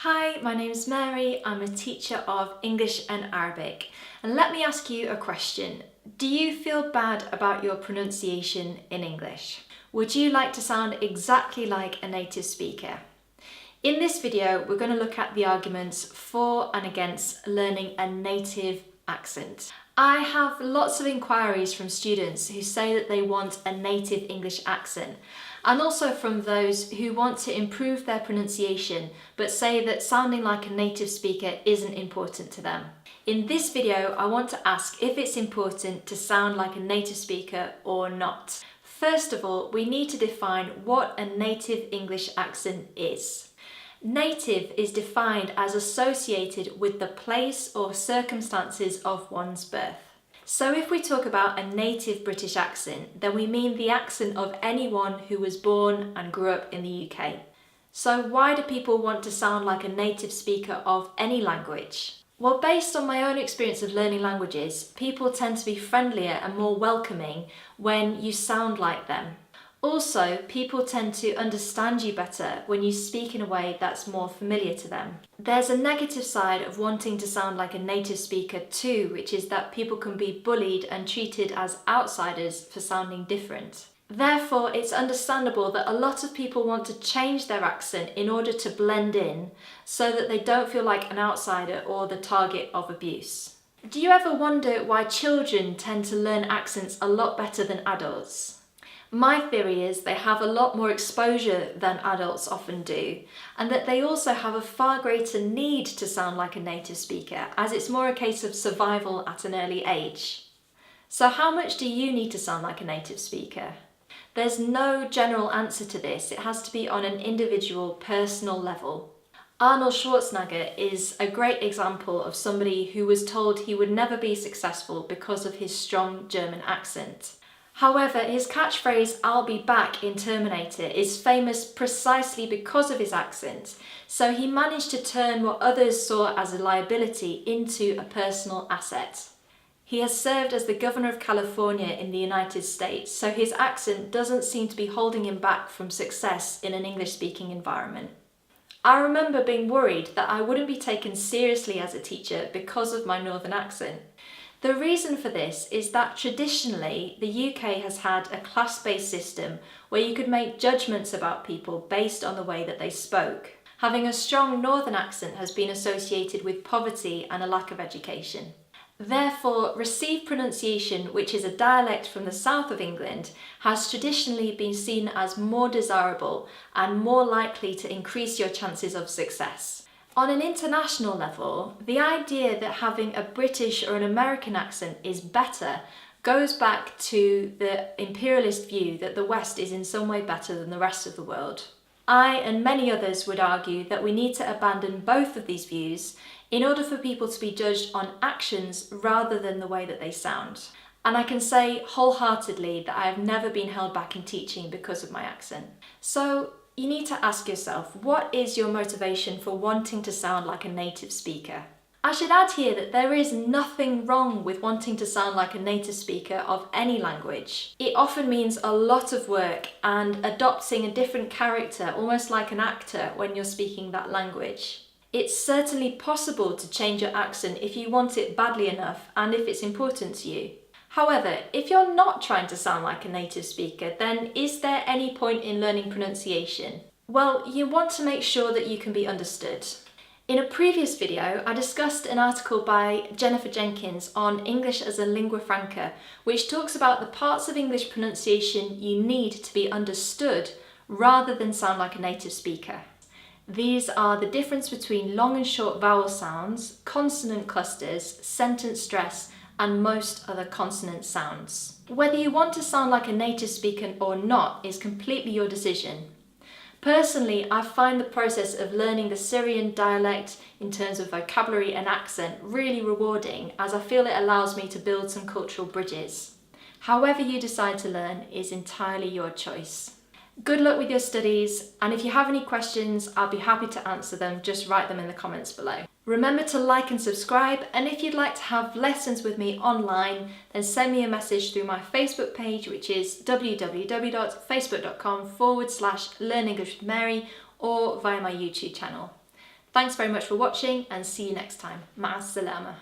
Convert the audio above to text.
Hi, my name is Mary. I'm a teacher of English and Arabic. And let me ask you a question. Do you feel bad about your pronunciation in English? Would you like to sound exactly like a native speaker? In this video, we're going to look at the arguments for and against learning a native accent. I have lots of inquiries from students who say that they want a native English accent, and also from those who want to improve their pronunciation but say that sounding like a native speaker isn't important to them. In this video, I want to ask if it's important to sound like a native speaker or not. First of all, we need to define what a native English accent is. Native is defined as associated with the place or circumstances of one's birth. So if we talk about a native British accent, then we mean the accent of anyone who was born and grew up in the UK. So why do people want to sound like a native speaker of any language? Well, based on my own experience of learning languages, people tend to be friendlier and more welcoming when you sound like them. Also, people tend to understand you better when you speak in a way that's more familiar to them. There's a negative side of wanting to sound like a native speaker too, which is that people can be bullied and treated as outsiders for sounding different. Therefore, it's understandable that a lot of people want to change their accent in order to blend in so that they don't feel like an outsider or the target of abuse. Do you ever wonder why children tend to learn accents a lot better than adults? My theory is they have a lot more exposure than adults often do, and that they also have a far greater need to sound like a native speaker, as it's more a case of survival at an early age. So how much do you need to sound like a native speaker? There's no general answer to this. It has to be on an individual, personal level. Arnold Schwarzenegger is a great example of somebody who was told he would never be successful because of his strong German accent. However, his catchphrase, "I'll be back" in Terminator is famous precisely because of his accent, so he managed to turn what others saw as a liability into a personal asset. He has served as the governor of California in the United States, so his accent doesn't seem to be holding him back from success in an English-speaking environment. I remember being worried that I wouldn't be taken seriously as a teacher because of my northern accent. The reason for this is that traditionally the UK has had a class-based system where you could make judgments about people based on the way that they spoke. Having a strong northern accent has been associated with poverty and a lack of education. Therefore, received pronunciation, which is a dialect from the south of England, has traditionally been seen as more desirable and more likely to increase your chances of success. On an international level, the idea that having a British or an American accent is better goes back to the imperialist view that the West is in some way better than the rest of the world. I and many others would argue that we need to abandon both of these views in order for people to be judged on actions rather than the way that they sound. And I can say wholeheartedly that I have never been held back in teaching because of my accent. So you need to ask yourself, what is your motivation for wanting to sound like a native speaker? I should add here that there is nothing wrong with wanting to sound like a native speaker of any language. It often means a lot of work and adopting a different character, almost like an actor, when you're speaking that language. It's certainly possible to change your accent if you want it badly enough and if it's important to you. However, if you're not trying to sound like a native speaker, then is there any point in learning pronunciation? Well, you want to make sure that you can be understood. In a previous video, I discussed an article by Jennifer Jenkins on English as a lingua franca, which talks about the parts of English pronunciation you need to be understood rather than sound like a native speaker. These are the difference between long and short vowel sounds, consonant clusters, sentence stress, and most other consonant sounds. Whether you want to sound like a native speaker or not is completely your decision. Personally, I find the process of learning the Syrian dialect in terms of vocabulary and accent really rewarding, as I feel it allows me to build some cultural bridges. However you decide to learn is entirely your choice. Good luck with your studies, and if you have any questions, I'll be happy to answer them. Just write them in the comments below. Remember to like and subscribe, and if you'd like to have lessons with me online, then send me a message through my Facebook page, which is www.facebook.com/learn English with Mary, or via my YouTube channel. Thanks very much for watching and see you next time. Ma'a salama.